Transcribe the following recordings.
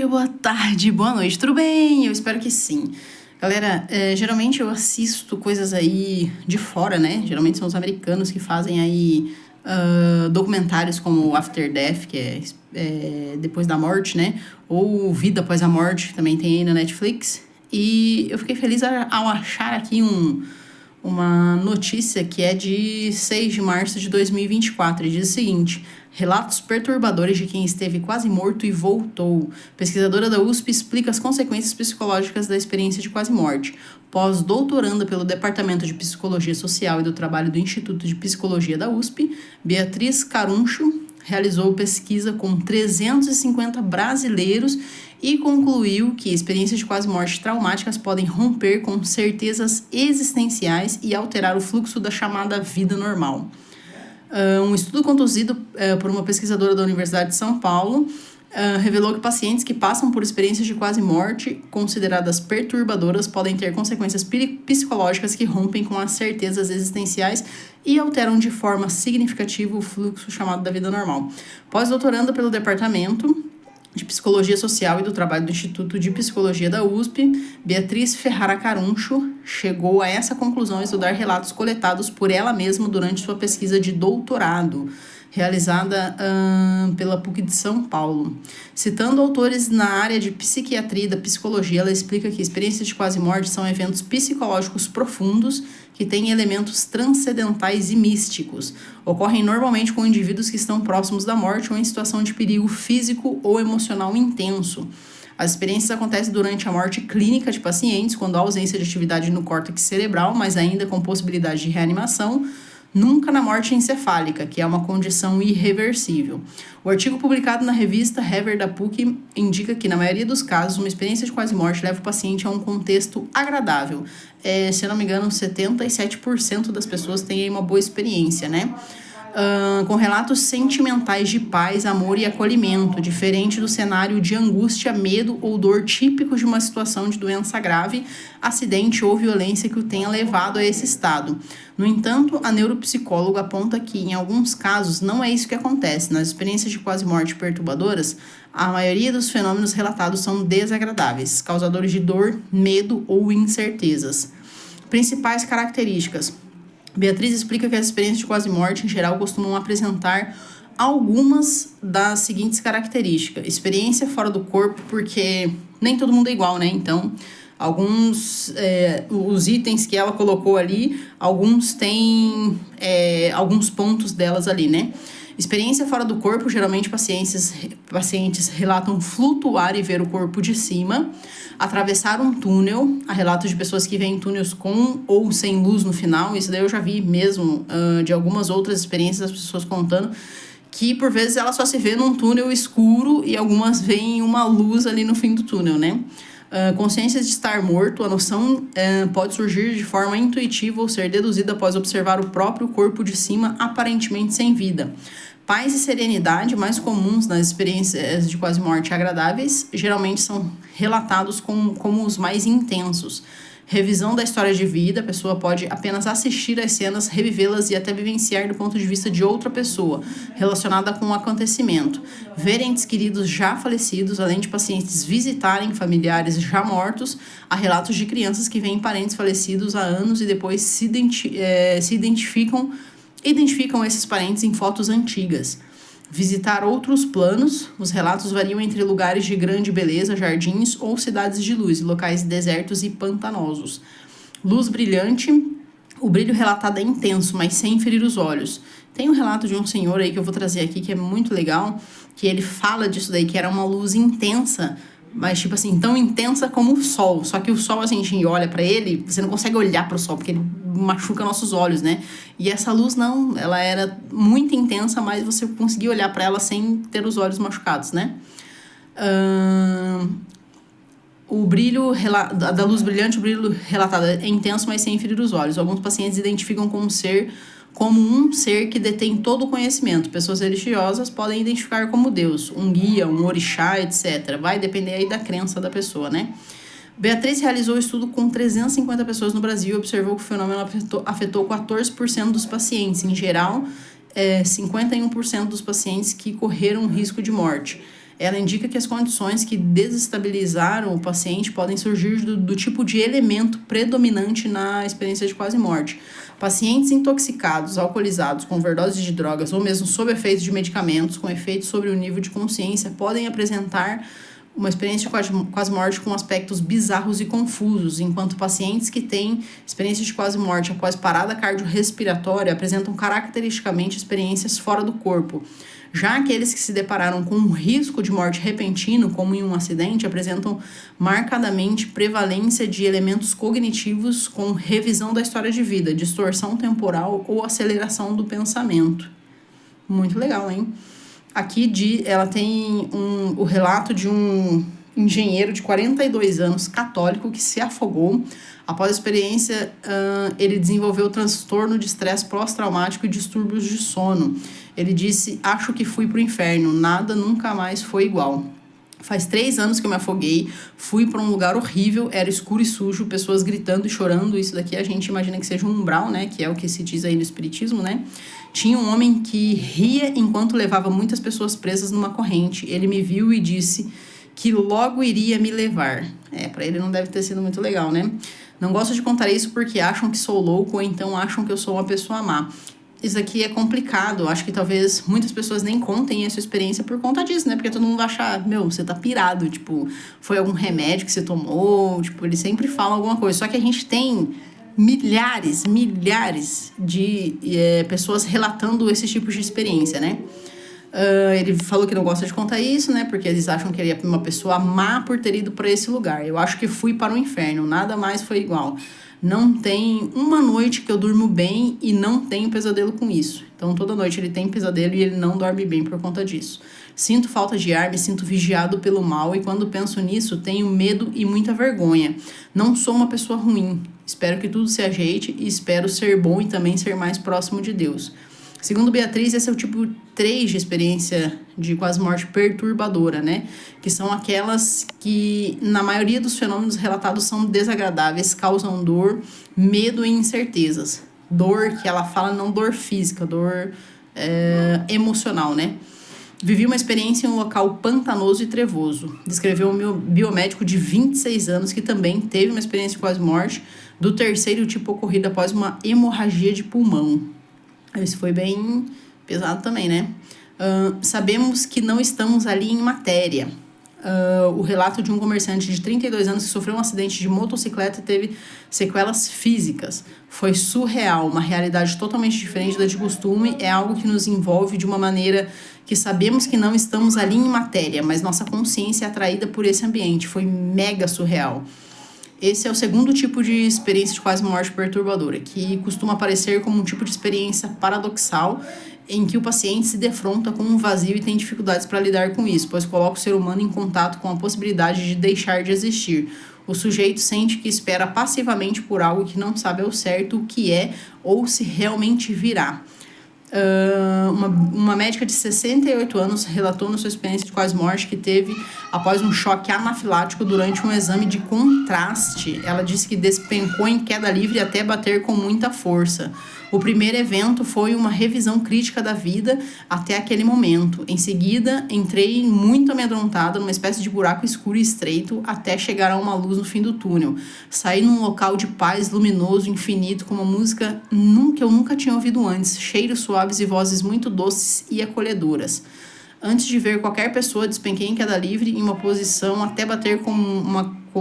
dia, boa tarde, boa noite, tudo bem? Eu espero que sim. Galera, geralmente eu assisto coisas aí de fora, né? Geralmente são os americanos que fazem aí documentários como After Death, que é depois da morte, né? Ou Vida Após a Morte, também tem aí na Netflix. E eu fiquei feliz ao achar aqui uma notícia que é de 6 de março de 2024 e diz o seguinte: relatos perturbadores de quem esteve quase morto e voltou. Pesquisadora da USP explica as consequências psicológicas da experiência de quase morte. Pós-doutoranda pelo Departamento de Psicologia Social e do Trabalho do Instituto de Psicologia da USP, Beatriz Caruncho realizou pesquisa com 350 brasileiros e concluiu que experiências de quase morte traumáticas podem romper com certezas existenciais e alterar o fluxo da chamada vida normal. Um estudo conduzido por uma pesquisadora da Universidade de São Paulo revelou que pacientes que passam por experiências de quase morte consideradas perturbadoras podem ter consequências psicológicas que rompem com as certezas existenciais e alteram de forma significativa o fluxo chamado da vida normal. Pós-doutoranda pelo Departamento de Psicologia Social e do Trabalho do Instituto de Psicologia da USP, Beatriz Ferrara Caruncho chegou a essa conclusão ao estudar relatos coletados por ela mesma durante sua pesquisa de doutorado, realizada pela PUC de São Paulo. Citando autores na área de psiquiatria e da psicologia, ela explica que experiências de quase morte são eventos psicológicos profundos que têm elementos transcendentais e místicos. Ocorrem normalmente com indivíduos que estão próximos da morte ou em situação de perigo físico ou emocional intenso. As experiências acontecem durante a morte clínica de pacientes, quando há ausência de atividade no córtex cerebral, mas ainda com possibilidade de reanimação, nunca na morte encefálica, que é uma condição irreversível. O artigo publicado na revista Haver da PUC indica que, na maioria dos casos, uma experiência de quase morte leva o paciente a um contexto agradável. Se eu não me engano, 77% das pessoas têm aí uma boa experiência, né? Com relatos sentimentais de paz, amor e acolhimento, diferente do cenário de angústia, medo ou dor típico de uma situação de doença grave, acidente ou violência que o tenha levado a esse estado. No entanto, a neuropsicóloga aponta que, em alguns casos, não é isso que acontece. Nas experiências de quase morte perturbadoras, a maioria dos fenômenos relatados são desagradáveis, causadores de dor, medo ou incertezas. Principais características. Beatriz explica que as experiências de quase morte, em geral, costumam apresentar algumas das seguintes características. Experiência fora do corpo, porque nem todo mundo é igual, né? Então, os itens que ela colocou ali, alguns têm alguns pontos delas ali, né? Experiência fora do corpo, geralmente pacientes relatam flutuar e ver o corpo de cima, atravessar um túnel. Há relatos de pessoas que veem túneis com ou sem luz no final. Isso daí eu já vi mesmo de algumas outras experiências das pessoas contando, que por vezes ela só se vê num túnel escuro e algumas veem uma luz ali no fim do túnel, né? Consciência de estar morto, a noção pode surgir de forma intuitiva ou ser deduzida após observar o próprio corpo de cima aparentemente sem vida. Paz e serenidade, mais comuns nas experiências de quase morte agradáveis, geralmente são relatados como os mais intensos. Revisão da história de vida, a pessoa pode apenas assistir às cenas, revivê-las e até vivenciar do ponto de vista de outra pessoa, relacionada com o acontecimento. Ver entes queridos já falecidos, além de pacientes visitarem familiares já mortos. Há relatos de crianças que veem parentes falecidos há anos e depois identificam esses parentes em fotos antigas. Visitar outros planos. Os relatos variam entre lugares de grande beleza, jardins ou cidades de luz, locais desertos e pantanosos. Luz brilhante. O brilho relatado é intenso, mas sem ferir os olhos. Tem um relato de um senhor aí que eu vou trazer aqui, que é muito legal, que ele fala disso daí, que era uma luz intensa, mas tipo assim, tão intensa como o sol. Só que o sol, assim, a gente olha pra ele, você não consegue olhar pro sol, porque ele machuca nossos olhos, né? E essa luz não, ela era muito intensa, mas você conseguia olhar pra ela sem ter os olhos machucados, né? O brilho da luz brilhante, o brilho relatado é intenso, mas sem ferir os olhos. Alguns pacientes identificam como um ser que detém todo o conhecimento. Pessoas religiosas podem identificar como Deus, um guia, um orixá, etc. Vai depender aí da crença da pessoa, né? Beatriz realizou o estudo com 350 pessoas no Brasil e observou que o fenômeno afetou 14% dos pacientes. Em geral, 51% dos pacientes que correram risco de morte. Ela indica que as condições que desestabilizaram o paciente podem surgir do tipo de elemento predominante na experiência de quase morte. Pacientes intoxicados, alcoolizados, com overdose de drogas ou mesmo sob efeitos de medicamentos com efeitos sobre o nível de consciência podem apresentar uma experiência de quase morte com aspectos bizarros e confusos, enquanto pacientes que têm experiência de quase morte após parada cardiorrespiratória apresentam caracteristicamente experiências fora do corpo. Já aqueles que se depararam com um risco de morte repentino, como em um acidente, apresentam marcadamente prevalência de elementos cognitivos com revisão da história de vida, distorção temporal ou aceleração do pensamento. Muito legal, hein? Aqui ela tem o relato de um engenheiro de 42 anos, católico, que se afogou. Após a experiência, ele desenvolveu transtorno de estresse pós-traumático e distúrbios de sono. Ele disse: acho que fui pro inferno, nada nunca mais foi igual. Faz 3 anos que eu me afoguei, fui para um lugar horrível, era escuro e sujo, pessoas gritando e chorando. Isso daqui a gente imagina que seja um umbral, né? Que é o que se diz aí no espiritismo, né? Tinha um homem que ria enquanto levava muitas pessoas presas numa corrente. Ele me viu e disse que logo iria me levar. Para ele não deve ter sido muito legal, né? Não gosto de contar isso porque acham que sou louco ou então acham que eu sou uma pessoa má. Isso aqui é complicado. Acho que talvez muitas pessoas nem contem essa experiência por conta disso, né? Porque todo mundo vai achar, você tá pirado. Tipo, foi algum remédio que você tomou. Tipo, eles sempre falam alguma coisa. Só que a gente tem milhares de pessoas relatando esses tipos de experiência, né? Ele falou que não gosta de contar isso, né? Porque eles acham que ele é uma pessoa má por ter ido para esse lugar. Eu acho que fui para o inferno. Nada mais foi igual. Não tem uma noite que eu durmo bem e não tenho pesadelo com isso. Então, toda noite ele tem pesadelo e ele não dorme bem por conta disso. Sinto falta de ar, me sinto vigiado pelo mal e quando penso nisso, tenho medo e muita vergonha. Não sou uma pessoa ruim. Espero que tudo se ajeite e espero ser bom e também ser mais próximo de Deus. Segundo Beatriz, esse é o tipo 3 de experiência de quase morte perturbadora, né? Que são aquelas que, na maioria dos fenômenos relatados, são desagradáveis, causam dor, medo e incertezas. Dor que ela fala, não dor física, dor emocional, né? Vivi uma experiência em um local pantanoso e trevoso. Descreveu o meu biomédico de 26 anos, que também teve uma experiência de quase morte, do 3º tipo ocorrido após uma hemorragia de pulmão. Isso foi bem pesado também, né? Sabemos que não estamos ali em matéria. O relato de um comerciante de 32 anos que sofreu um acidente de motocicleta e teve sequelas físicas. Foi surreal, uma realidade totalmente diferente da de costume. É algo que nos envolve de uma maneira que sabemos que não estamos ali em matéria, mas nossa consciência é atraída por esse ambiente. Foi mega surreal. Esse é o 2º tipo de experiência de quase morte perturbadora, que costuma aparecer como um tipo de experiência paradoxal em que o paciente se defronta com um vazio e tem dificuldades para lidar com isso, pois coloca o ser humano em contato com a possibilidade de deixar de existir. O sujeito sente que espera passivamente por algo que não sabe ao certo o que é ou se realmente virá. Uma médica de 68 anos relatou na sua experiência de quase morte que teve após um choque anafilático durante um exame de contraste. Ela disse que despencou em queda livre até bater com muita força. O primeiro evento foi uma revisão crítica da vida até aquele momento. Em seguida, entrei muito amedrontada numa espécie de buraco escuro e estreito até chegar a uma luz no fim do túnel. Saí num local de paz luminoso, infinito, com uma música que eu nunca tinha ouvido antes, cheiros suaves e vozes muito doces e acolhedoras. Antes de ver qualquer pessoa, despenquei em queda livre em uma posição até bater com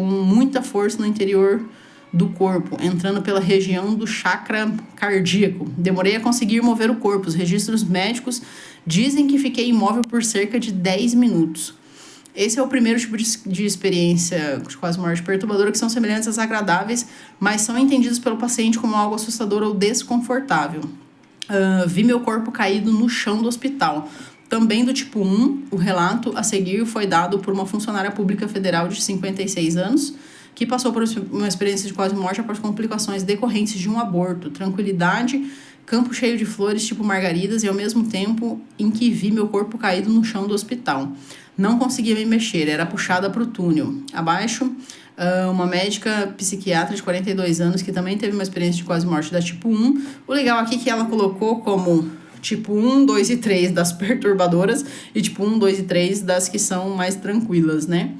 muita força no interior do corpo, entrando pela região do chakra cardíaco. Demorei a conseguir mover o corpo. Os registros médicos dizem que fiquei imóvel por cerca de 10 minutos. Esse é o primeiro tipo de experiência de quase morte perturbadora, que são semelhantes às agradáveis, mas são entendidos pelo paciente como algo assustador ou desconfortável. Vi meu corpo caído no chão do hospital. Também do tipo 1, o relato a seguir foi dado por uma funcionária pública federal de 56 anos, que passou por uma experiência de quase morte após complicações decorrentes de um aborto. Tranquilidade, campo cheio de flores tipo margaridas e ao mesmo tempo em que vi meu corpo caído no chão do hospital. Não conseguia me mexer, era puxada para o túnel. Abaixo, uma médica psiquiatra de 42 anos que também teve uma experiência de quase morte da tipo 1. O legal aqui é que ela colocou como tipo 1, 2 e 3 das perturbadoras e tipo 1, 2 e 3 das que são mais tranquilas, né?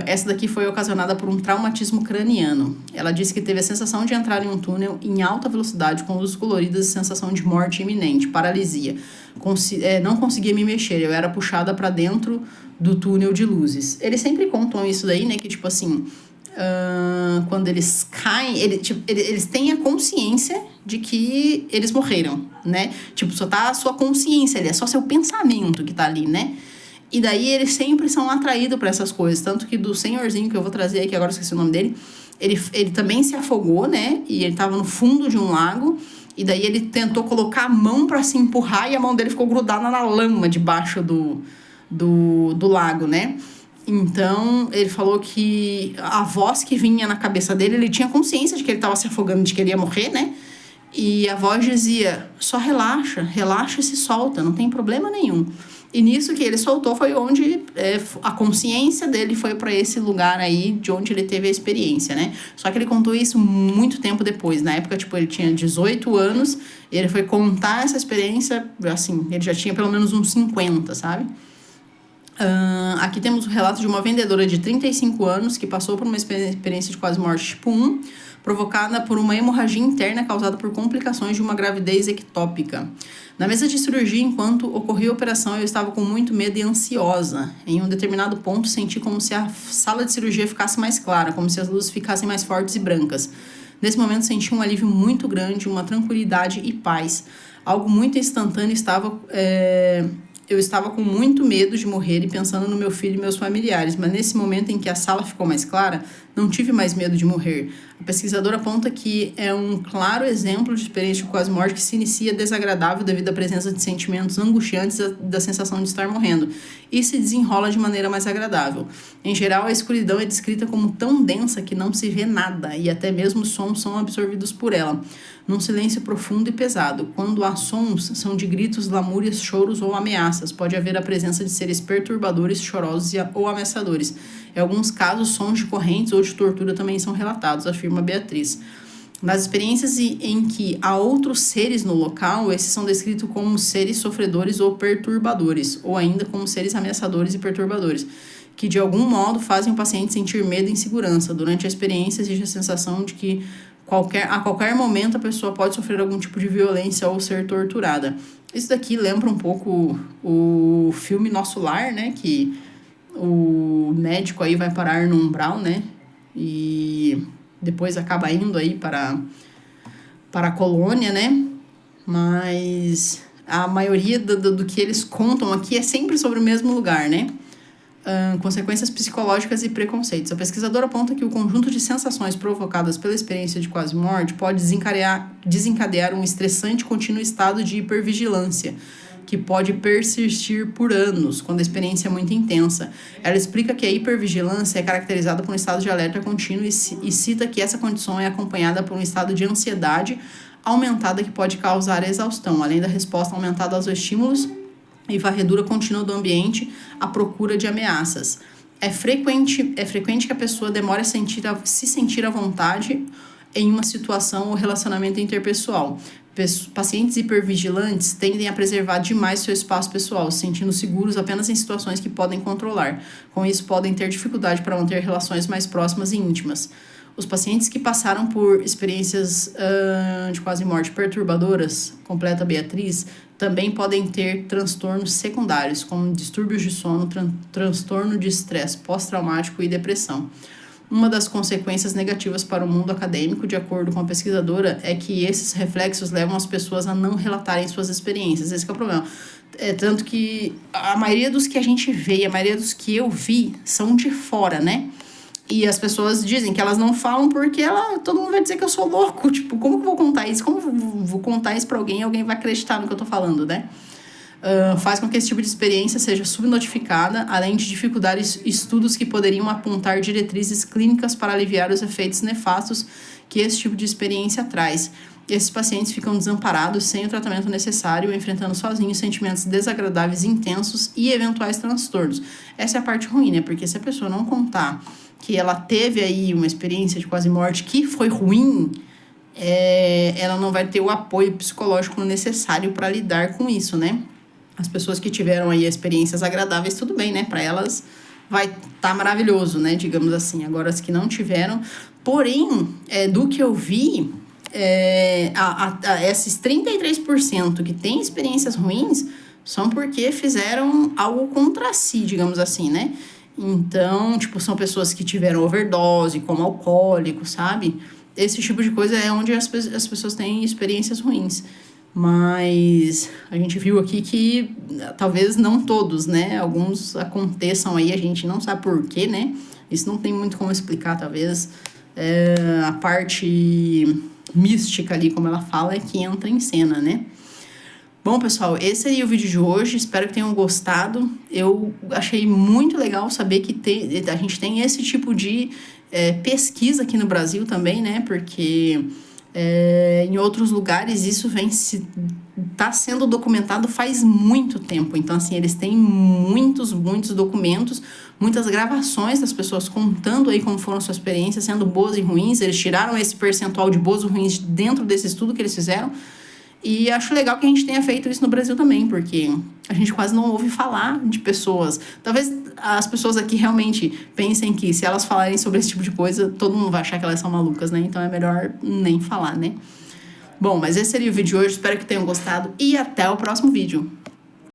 Essa daqui foi ocasionada por um traumatismo craniano. Ela disse que teve a sensação de entrar em um túnel em alta velocidade com luzes coloridas e sensação de morte iminente, paralisia. Não conseguia me mexer, eu era puxada para dentro do túnel de luzes. Eles sempre contam isso daí, né? Que tipo assim, quando eles caem, eles têm a consciência de que eles morreram, né? Tipo, só tá a sua consciência ali, é só seu pensamento que tá ali, né? E daí eles sempre são atraídos para essas coisas. Tanto que do senhorzinho que eu vou trazer aqui, agora eu esqueci o nome dele, ele também se afogou, né? E ele tava no fundo de um lago. E daí ele tentou colocar a mão para se empurrar e a mão dele ficou grudada na lama debaixo do lago, né? Então, ele falou que a voz que vinha na cabeça dele, ele tinha consciência de que ele tava se afogando, de que ele ia morrer, né? E a voz dizia, só relaxa, relaxa e se solta, não tem problema nenhum. E nisso que ele soltou foi onde a consciência dele foi para esse lugar aí de onde ele teve a experiência, né? Só que ele contou isso muito tempo depois. Na época, tipo, ele tinha 18 anos, e ele foi contar essa experiência, assim, ele já tinha pelo menos uns 50, sabe? Aqui temos o relato de uma vendedora de 35 anos que passou por uma experiência de quase morte tipo 1, provocada por uma hemorragia interna causada por complicações de uma gravidez ectópica. Na mesa de cirurgia, enquanto ocorria a operação, eu estava com muito medo e ansiosa. Em um determinado ponto, senti como se a sala de cirurgia ficasse mais clara, como se as luzes ficassem mais fortes e brancas. Nesse momento, senti um alívio muito grande, uma tranquilidade e paz. Algo muito instantâneo eu estava com muito medo de morrer e pensando no meu filho e meus familiares, mas nesse momento em que a sala ficou mais clara, não tive mais medo de morrer. A pesquisadora aponta que é um claro exemplo de experiência de quase morte que se inicia desagradável devido à presença de sentimentos angustiantes da sensação de estar morrendo e se desenrola de maneira mais agradável. Em geral, a escuridão é descrita como tão densa que não se vê nada e até mesmo os sons são absorvidos por ela, num silêncio profundo e pesado. Quando há sons, são de gritos, lamúrias, choros ou ameaças. Pode haver a presença de seres perturbadores, chorosos ou ameaçadores. Em alguns casos, sons de correntes ou de tortura também são relatados, afirma Beatriz. Nas experiências em que há outros seres no local, esses são descritos como seres sofredores ou perturbadores, ou ainda como seres ameaçadores e perturbadores, que de algum modo fazem o paciente sentir medo e insegurança. Durante a experiência, existe a sensação de que a qualquer momento a pessoa pode sofrer algum tipo de violência ou ser torturada. Isso daqui lembra um pouco o filme Nosso Lar, né? Que o médico aí vai parar no umbral, né? E depois acaba indo aí para a colônia, né? Mas a maioria do que eles contam aqui é sempre sobre o mesmo lugar, né? Consequências psicológicas e preconceitos. A pesquisadora aponta que o conjunto de sensações provocadas pela experiência de quase morte pode desencadear um estressante contínuo estado de hipervigilância, que pode persistir por anos, quando a experiência é muito intensa. Ela explica que a hipervigilância é caracterizada por um estado de alerta contínuo e cita que essa condição é acompanhada por um estado de ansiedade aumentada que pode causar exaustão, além da resposta aumentada aos estímulos e varredura contínua do ambiente à procura de ameaças. É frequente que a pessoa demore a se sentir à vontade em uma situação ou relacionamento interpessoal. Pacientes hipervigilantes tendem a preservar demais seu espaço pessoal, se sentindo seguros apenas em situações que podem controlar. Com isso, podem ter dificuldade para manter relações mais próximas e íntimas. Os pacientes que passaram por experiências de quase morte perturbadoras, completa Beatriz, também podem ter transtornos secundários, como distúrbios de sono, transtorno de estresse pós-traumático e depressão. Uma das consequências negativas para o mundo acadêmico, de acordo com a pesquisadora, é que esses reflexos levam as pessoas a não relatarem suas experiências. Esse que é o problema. Tanto que a maioria dos que a gente vê, a maioria dos que eu vi, são de fora, né? E as pessoas dizem que elas não falam porque todo mundo vai dizer que eu sou louco. Tipo, como que eu vou contar isso? Como eu vou contar isso pra alguém e alguém vai acreditar no que eu tô falando, né? Faz com que esse tipo de experiência seja subnotificada, além de dificultar estudos que poderiam apontar diretrizes clínicas para aliviar os efeitos nefastos que esse tipo de experiência traz. Esses pacientes ficam desamparados, sem o tratamento necessário, enfrentando sozinhos sentimentos desagradáveis intensos e eventuais transtornos. Essa é a parte ruim, né? Porque se a pessoa não contar que ela teve aí uma experiência de quase morte que foi ruim, ela não vai ter o apoio psicológico necessário para lidar com isso, né? As pessoas que tiveram aí experiências agradáveis, tudo bem, né? Para elas vai tá maravilhoso, né? Digamos assim. Agora, as que não tiveram... Porém, do que eu vi, esses 33% que têm experiências ruins são porque fizeram algo contra si, digamos assim, né? Então, tipo, são pessoas que tiveram overdose, como alcoólicos, sabe? Esse tipo de coisa é onde as pessoas têm experiências ruins. Mas a gente viu aqui que talvez não todos, né? Alguns aconteçam aí, a gente não sabe por quê, né? Isso não tem muito como explicar, talvez. A parte mística ali, como ela fala, é que entra em cena, né? Bom, pessoal, esse seria o vídeo de hoje. Espero que tenham gostado. Eu achei muito legal saber que a gente tem esse tipo de pesquisa aqui no Brasil também, né? Porque em outros lugares isso tá sendo documentado faz muito tempo. Então, assim, eles têm muitos documentos, muitas gravações das pessoas contando aí como foram suas experiências, sendo boas e ruins. Eles tiraram esse percentual de boas e ruins dentro desse estudo que eles fizeram. E acho legal que a gente tenha feito isso no Brasil também, porque a gente quase não ouve falar de pessoas. Talvez as pessoas aqui realmente pensem que se elas falarem sobre esse tipo de coisa, todo mundo vai achar que elas são malucas, né? Então é melhor nem falar, né? Bom, mas esse seria o vídeo de hoje. Espero que tenham gostado e até o próximo vídeo.